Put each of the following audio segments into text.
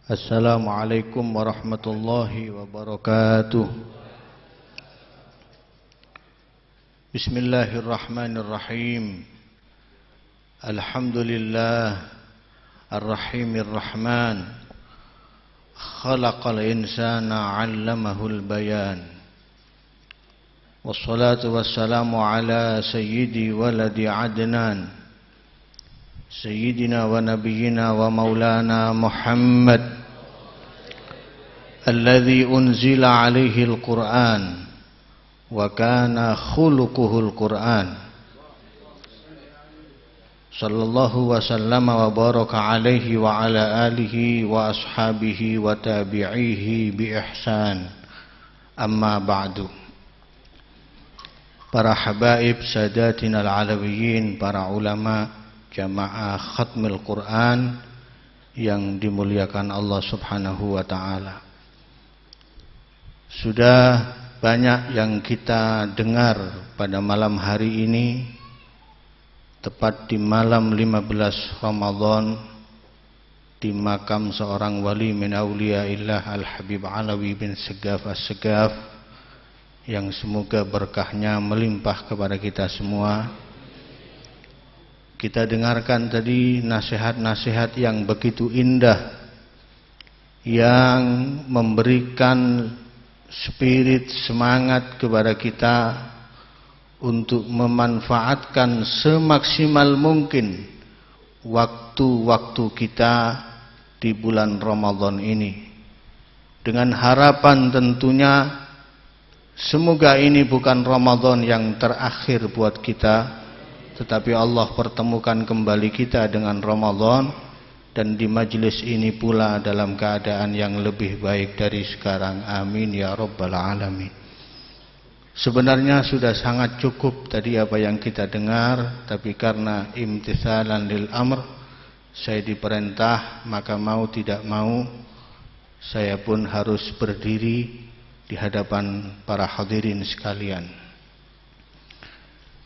Assalamualaikum warahmatullahi wabarakatuh. Bismillahirrahmanirrahim. Alhamdulillah Ar-Rahimir Rahman. Khalaqal insana 'allamahul bayan. Wassalatu wassalamu ala sayyidi waladi Adnan, Sayyidina wa nabiyyina wa maulana Muhammad, alladhi unzila alaihi al-Qur'an wa kana khuluquhul Qur'an. Sallallahu wa sallama wa baraka alaihi wa ala alihi wa ashabihi wa tabi'ihi bi ihsan. Amma ba'du. Para habaib sadatina al-alawiyyin, para ulama jamaah khatmil Quran yang dimuliakan Allah subhanahu wa ta'ala. Sudah banyak yang kita dengar pada malam hari ini, tepat di malam 15 Ramadan, di makam seorang wali min awliyaillah Al-Habib Alawi bin Segaf As-Segaf, yang semoga berkahnya melimpah kepada kita semua. Kita dengarkan tadi nasihat-nasihat yang begitu indah, yang memberikan spirit semangat kepada kita untuk memanfaatkan semaksimal mungkin waktu-waktu kita di bulan Ramadan ini, dengan harapan tentunya semoga ini bukan Ramadan yang terakhir buat kita, tetapi Allah pertemukan kembali kita dengan Ramadan, dan di majlis ini pula dalam keadaan yang lebih baik dari sekarang. Amin ya rabbal alamin. Sebenarnya sudah sangat cukup tadi apa yang kita dengar, tapi karena imtithalan lil amr, saya diperintah, maka mau tidak mau saya pun harus berdiri di hadapan para hadirin sekalian.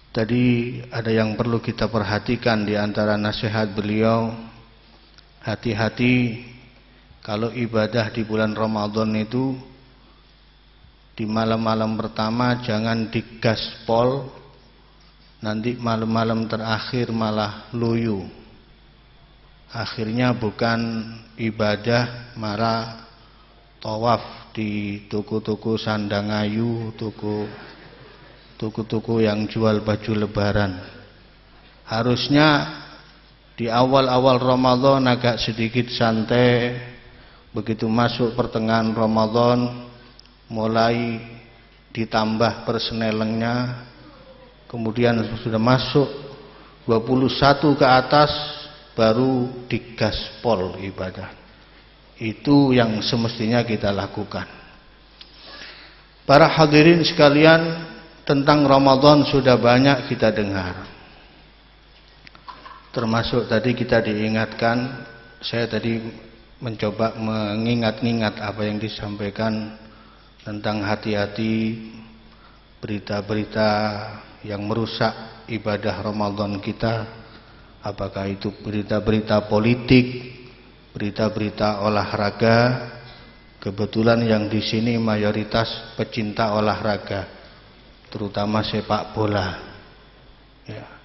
Tadi ada yang perlu kita perhatikan di antara nasihat beliau. Hati-hati kalau ibadah di bulan Ramadan itu, di malam-malam pertama jangan digaspol, nanti malam-malam terakhir malah loyo. Akhirnya bukan ibadah, malah tawaf di toko-toko Sandangayu, toko-toko yang jual baju lebaran. Harusnya di awal-awal Ramadan agak sedikit santai, begitu masuk pertengahan Ramadan mulai ditambah persenelengnya, kemudian sudah masuk 21 ke atas baru digaspol ibadah. Itu yang semestinya kita lakukan. Para hadirin sekalian, tentang Ramadan sudah banyak kita dengar. Termasuk tadi kita diingatkan, saya tadi mencoba mengingat-ingat apa yang disampaikan tentang hati-hati berita-berita yang merusak ibadah Ramadan kita. Apakah itu berita-berita politik, berita-berita olahraga. Kebetulan yang di sini mayoritas pecinta olahraga, terutama sepak bola. Ya.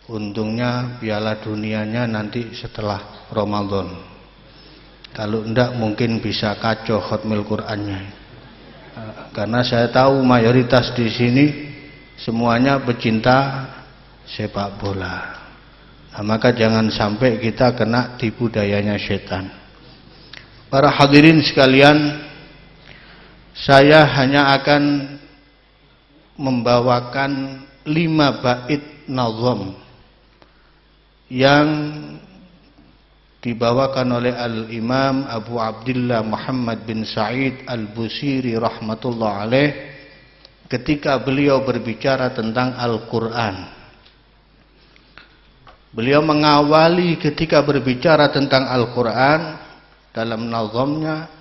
Untungnya Piala Dunianya nanti setelah Ramadan. Kalau enggak mungkin bisa kacau khatmil Qur'annya. Karena saya tahu mayoritas di sini semuanya pecinta sepak bola. Nah, maka jangan sampai kita kena tipu dayanya setan. Para hadirin sekalian, saya hanya akan membawakan 5 bait nazam yang dibawakan oleh Al-Imam Abu Abdillah Muhammad bin Sa'id Al-Busiri rahmatullah alaih ketika beliau berbicara tentang Al-Quran. Beliau mengawali ketika berbicara tentang Al-Quran dalam nazamnya,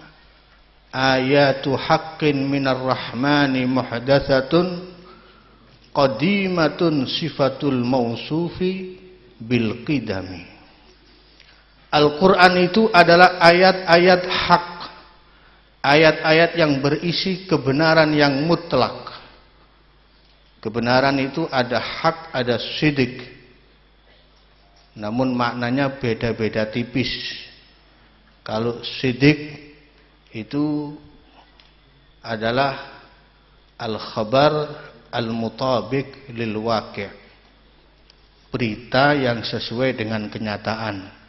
ayatu haqqin minar rahmani muhdatsatun qadimatun sifatul mausufi bil qidami. Al-Quran itu adalah ayat-ayat hak, ayat-ayat yang berisi kebenaran yang mutlak. Kebenaran itu ada hak, ada sidik, namun maknanya beda-beda tipis. Kalau sidik itu adalah al-khabar al-mutabik lil waqi', berita yang sesuai dengan kenyataan.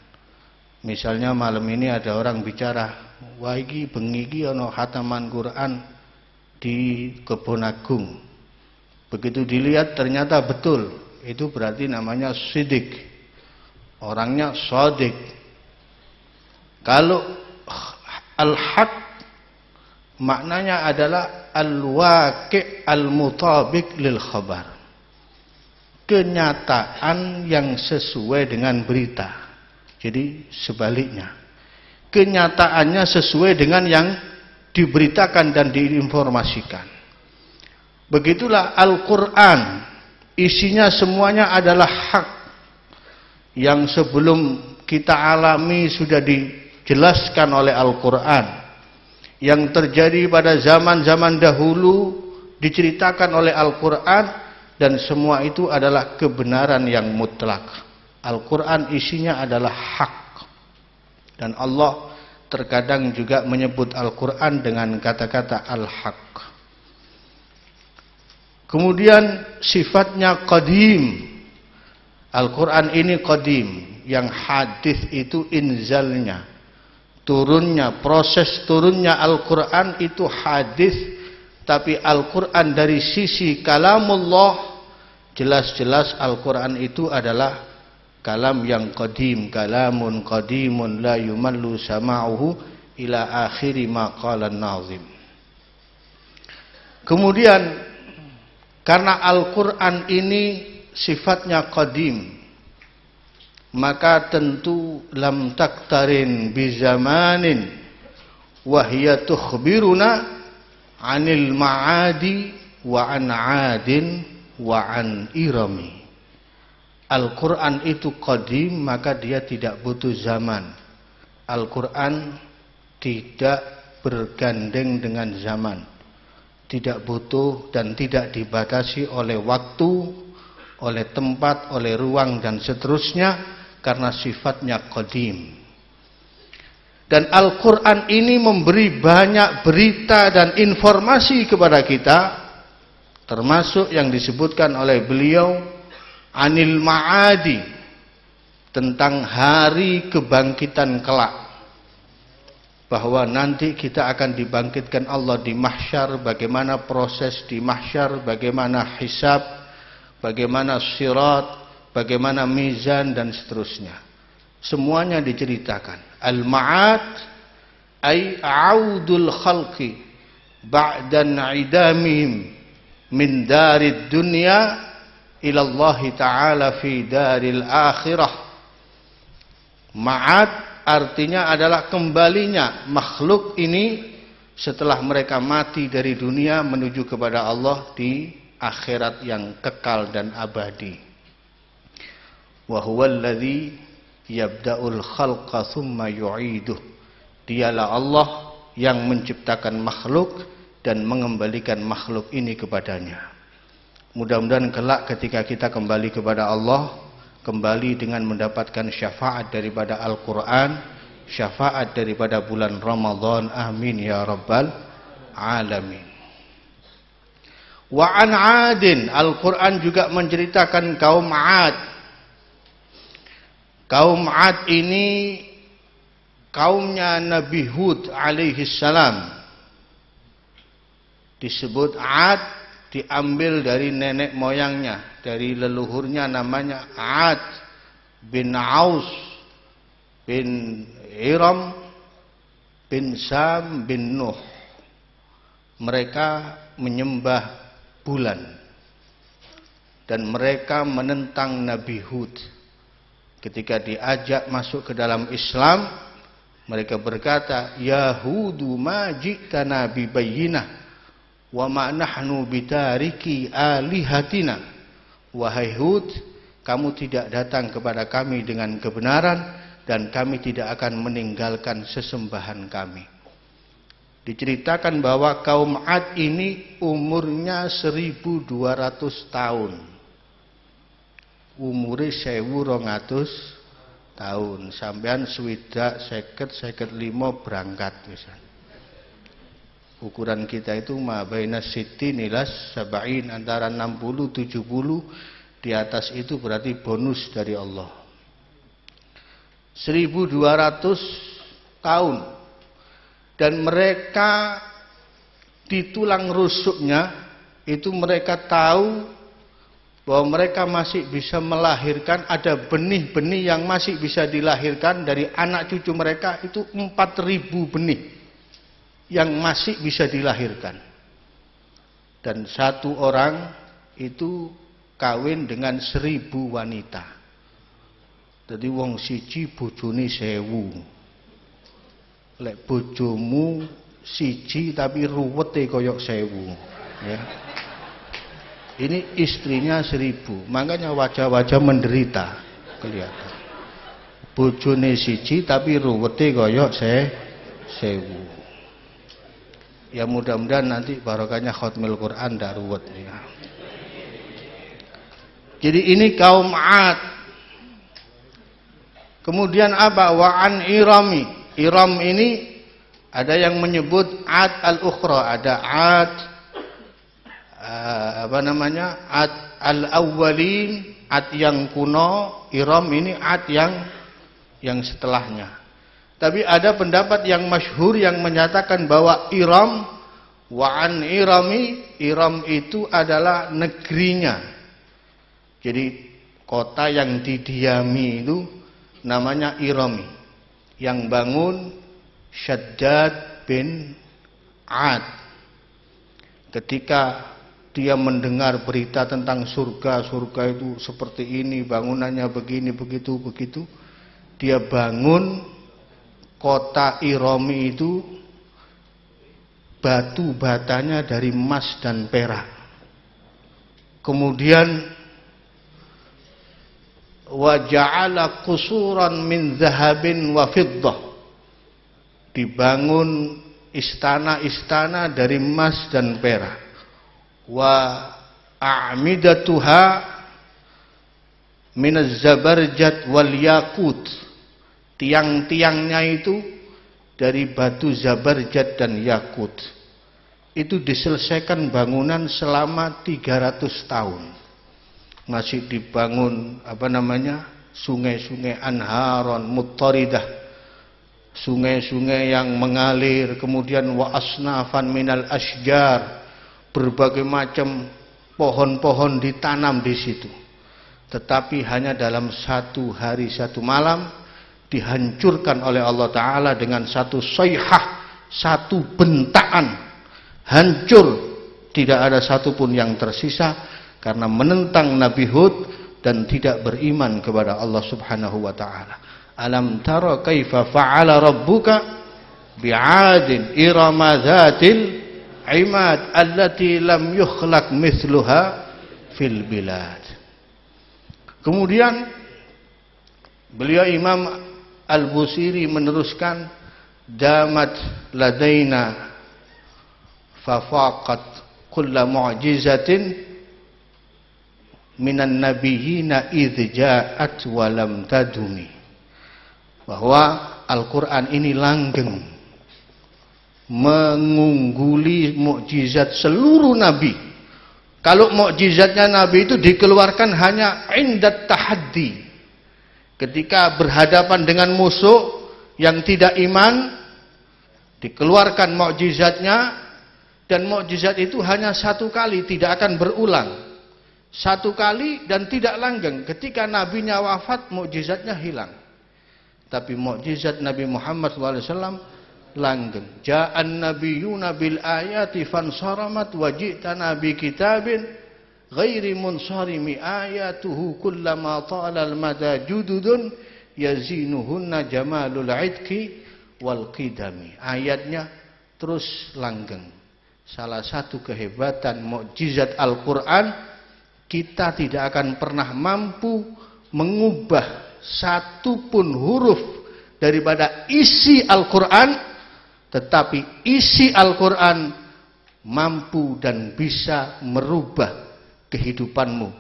Misalnya malam ini ada orang bicara, wah iki bengi iki ana khataman Quran di Kebon Agung. Begitu dilihat ternyata betul, itu berarti namanya sidik. Orangnya shadiq. Kalau al-haq maknanya adalah al-waqi' al-mutabik lil khabar, kenyataan yang sesuai dengan berita. Jadi sebaliknya, kenyataannya sesuai dengan yang diberitakan dan diinformasikan. Begitulah Al-Quran, isinya semuanya adalah hak yang sebelum kita alami sudah dijelaskan oleh Al-Quran. Yang terjadi pada zaman-zaman dahulu diceritakan oleh Al-Quran, dan semua itu adalah kebenaran yang mutlak. Al-Quran isinya adalah hak. Dan Allah terkadang juga menyebut Al-Quran dengan kata-kata al-haq. Kemudian sifatnya qadim. Al-Quran ini qadim. Yang hadis itu inzalnya, turunnya, proses turunnya Al-Quran itu hadis. Tapi Al-Quran dari sisi kalamullah, jelas-jelas Al-Quran itu adalah kalam yang qadim, kalamun qadimun la yumallu sama'uhu ila akhiri ma qala an-nazim. Kemudian karena Al-Quran ini sifatnya qadim, maka tentu lam taktarin bizamanin wa hiya tukhbiruna anil ma'adi wa an 'adin wa an irami. Al-Quran itu qadim, maka dia tidak butuh zaman. Al-Quran tidak bergandeng dengan zaman, tidak butuh dan tidak dibatasi oleh waktu, oleh tempat, oleh ruang dan seterusnya, karena sifatnya qadim. Dan Al-Quran ini memberi banyak berita dan informasi kepada kita, termasuk yang disebutkan oleh beliau anil ma'adi, tentang hari kebangkitan kelak, bahwa nanti kita akan dibangkitkan Allah di mahsyar, bagaimana proses di mahsyar, bagaimana hisab, bagaimana sirat, bagaimana mizan dan seterusnya. Semuanya diceritakan. Al-ma'ad ay audul khalqi ba'dan idamihim min darid dunya ilallahi ta'ala fi daril akhirah. Ma'ad artinya adalah kembalinya makhluk ini setelah mereka mati dari dunia menuju kepada Allah di akhirat yang kekal dan abadi. Wa huwallazi yabda'ul khalqa thumma yu'iduh. Dialah Allah yang menciptakan makhluk dan mengembalikan makhluk ini kepadanya. Mudah-mudahan kelak ketika kita kembali kepada Allah, kembali dengan mendapatkan syafaat daripada Al-Quran, syafaat daripada bulan Ramadan. Amin ya rabbal alamin. Wa an 'adin, Al-Quran juga menceritakan kaum 'Ad. Kaum 'Ad ini kaumnya Nabi Hud alaihi salam. Disebut 'Ad diambil dari nenek moyangnya, dari leluhurnya, namanya 'Ad bin Aus bin Iram bin Sam bin Nuh. Mereka menyembah bulan dan mereka menentang Nabi Hud. Ketika diajak masuk ke dalam Islam, mereka berkata, ya Hudu ma ji'tana bi bayyinah wa ma nahnu bitariki alihatina. Wahai Hud, kamu tidak datang kepada kami dengan kebenaran, dan kami tidak akan meninggalkan sesembahan kami. Diceritakan bahwa kaum Ad ini umurnya 1200 tahun. Umurnya 1200 tahun. Sampean swidak 50-55 berangkat misalnya. Ukuran kita itu mabaina sittin ila sab'in, antara 60-70, di atas itu berarti bonus dari Allah. 1200 tahun. Dan mereka di tulang rusuknya itu mereka tahu bahwa mereka masih bisa melahirkan, ada benih-benih yang masih bisa dilahirkan dari anak cucu mereka, itu 4.000 benih yang masih bisa dilahirkan. Dan satu orang itu kawin dengan 1000 wanita. Jadi wong siji bojone 1000. Lek bojomu siji tapi ruwete koyok 1000, ya. Ini istrinya 1000. Makanya wajah-wajah menderita kelihatan. Bojone siji tapi ruwete koyok 1000. Ya mudah-mudahan nanti barokahnya khatmil Quran ndak ruwet ya. Jadi ini kaum Ad. Kemudian apa? Wa an Irami. Iram ini ada yang menyebut Ad al-ukhra, ada Ad Ad al-awwalin, Ad yang kuno, Iram ini Ad yang setelahnya. Tapi ada pendapat yang masyhur yang menyatakan bahwa Iram, wa'an Irami, Iram itu adalah negerinya. Jadi kota yang didiami itu namanya Irami. Yang bangun Syaddad bin Ad. Ketika dia mendengar berita tentang surga itu seperti ini, bangunannya begini, begitu. Dia bangun kota Irami itu, batu batanya dari emas dan perak. Kemudian wa ja'ala qusuran min zahabin wa fiddah. Dibangun istana-istana dari emas dan perak. Wa a'midatuha min az-zabarjad wal yakut. Tiang-tiangnya itu dari batu zabarjad dan yakut. Itu diselesaikan bangunan selama 300 tahun. Masih dibangun sungai-sungai anharon muttaridah, sungai-sungai yang mengalir. Kemudian wa asnafan minal asjar, berbagai macam pohon-pohon ditanam di situ. Tetapi hanya dalam 1 hari 1 malam dihancurkan oleh Allah Ta'ala dengan satu sayhah, satu bentaan. Hancur, tidak ada satupun yang tersisa karena menentang Nabi Hud dan tidak beriman kepada Allah Subhanahu wa Ta'ala. Alam tara kaifa fa'ala rabbuka bi'adin irama dzatil imad allati lam yukhlaq mithluha fil bilad. Kemudian beliau Imam Al-Busiri meneruskan, damat ladaina fafaqat kulla mu'jizatin minan nabiyyina idh ja'at wa lam tadumi. Bahwa Al-Quran ini langgeng, mengungguli mukjizat seluruh nabi. Kalau mukjizatnya nabi itu dikeluarkan hanya indat tahaddi, ketika berhadapan dengan musuh yang tidak iman, dikeluarkan mukjizatnya, dan mukjizat itu hanya 1 kali, tidak akan berulang. 1 kali dan tidak langgeng. Ketika nabinya wafat, mukjizatnya hilang. Tapi mukjizat Nabi Muhammad SAW langgeng. Ja'an nabiyyuna bil ayati fansaramat wa ji'tana bi kitabin ghairi munsarimi ayatuhu kullama ta'ala al-mada jududun yazinuhunna jamalul idki wal qidami. Ayatnya terus langgeng. Salah satu kehebatan mukjizat Al-Quran, kita tidak akan pernah mampu mengubah satupun huruf daripada isi Al-Quran, tetapi isi Al-Quran mampu dan bisa merubah kehidupanmu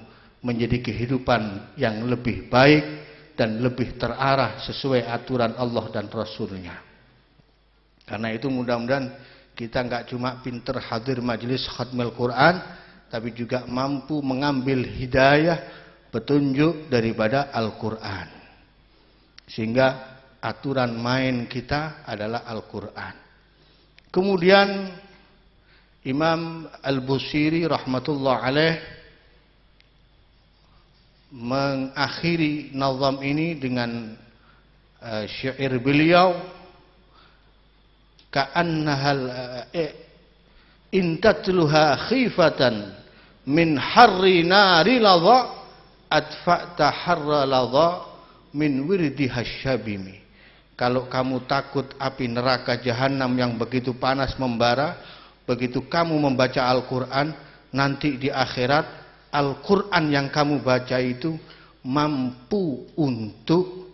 menjadi kehidupan yang lebih baik dan lebih terarah sesuai aturan Allah dan Rasulnya. Karena itu mudah-mudahan kita nggak cuma pinter hadir majelis khatmil Quran, tapi juga mampu mengambil hidayah, petunjuk daripada Al-Quran. Sehingga aturan main kita adalah Al-Quran. Kemudian Imam Al-Busiri rahmatullah alaih mengakhiri nazam ini dengan syair beliau, ka'annahal intatluha khifatan min harri nari ladha adfa'ta harra ladha min wirdi hasyabimi. Kalau kamu takut api neraka jahanam yang begitu panas membara, begitu kamu membaca Al-Quran, nanti di akhirat Al-Quran yang kamu baca itu mampu untuk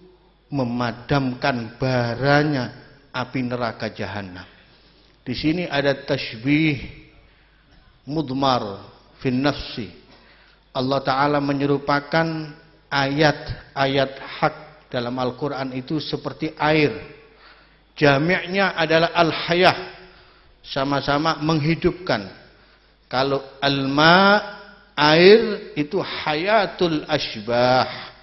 memadamkan baranya api neraka jahanam. Di sini ada tashbih mudmar fin nafsi. Allah Ta'ala menyerupakan ayat-ayat hak dalam Al-Quran itu seperti air. Jami'nya adalah al-hayah, sama-sama menghidupkan. Kalau al-ma, air, itu hayatul ashbah,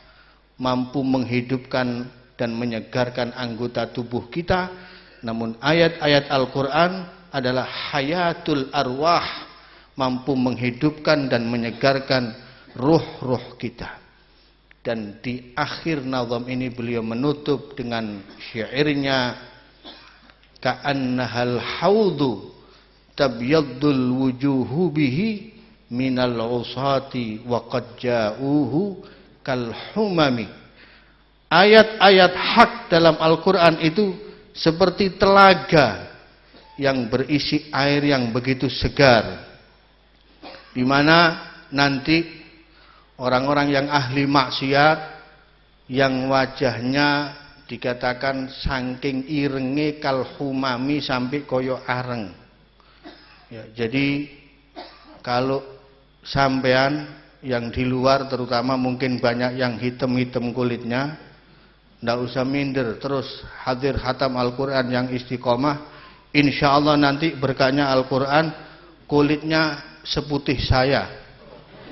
mampu menghidupkan dan menyegarkan anggota tubuh kita. Namun ayat-ayat Al-Quran adalah hayatul arwah, mampu menghidupkan dan menyegarkan ruh-ruh kita. Dan di akhir nazam ini beliau menutup dengan syairnya, ka'annahal haudu tabyaddul wujuhu bihi minal usati wa qad ja'uhu kal humami. Ayat-ayat hak dalam Al-Quran itu seperti telaga yang berisi air yang begitu segar, di mana nanti orang-orang yang ahli maksiat, yang wajahnya dikatakan saking irenge kal humami, sampai koyo areng. Ya, jadi kalau sampean yang di luar terutama mungkin banyak yang hitam-hitam kulitnya, ndak usah minder, terus hadir khatam Al-Quran yang istiqomah. Insya Allah nanti berkahnya Al-Quran kulitnya seputih saya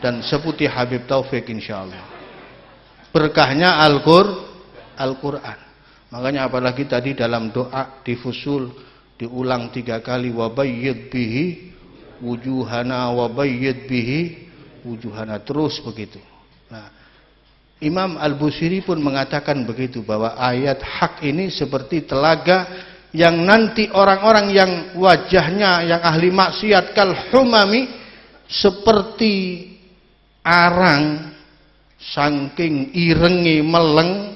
dan seputih Habib Taufik insya Allah. Berkahnya Al-Quran. Makanya apalagi tadi dalam doa di fusul diulang 3 kali, wabayyid bihi wujuhana, wabayyid bihi wujuhana, terus begitu. Nah, Imam Al-Busiri pun mengatakan begitu, bahwa ayat hak ini seperti telaga yang nanti orang-orang yang wajahnya yang ahli maksiat kal humami, seperti arang saking irenge meleng,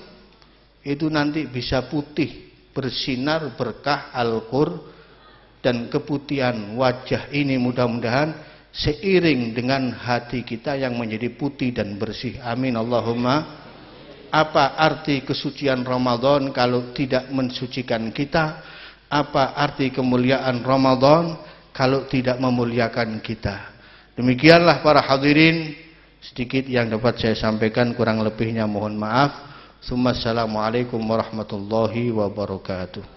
itu nanti bisa putih bersinar berkah Al-Qur'an. Dan keputihan wajah ini mudah-mudahan seiring dengan hati kita yang menjadi putih dan bersih. Amin Allahumma. Apa arti kesucian Ramadan kalau tidak mensucikan kita? Apa arti kemuliaan Ramadan kalau tidak memuliakan kita? Demikianlah para hadirin, sedikit yang dapat saya sampaikan, kurang lebihnya mohon maaf. Assalamualaikum warahmatullahi wabarakatuh.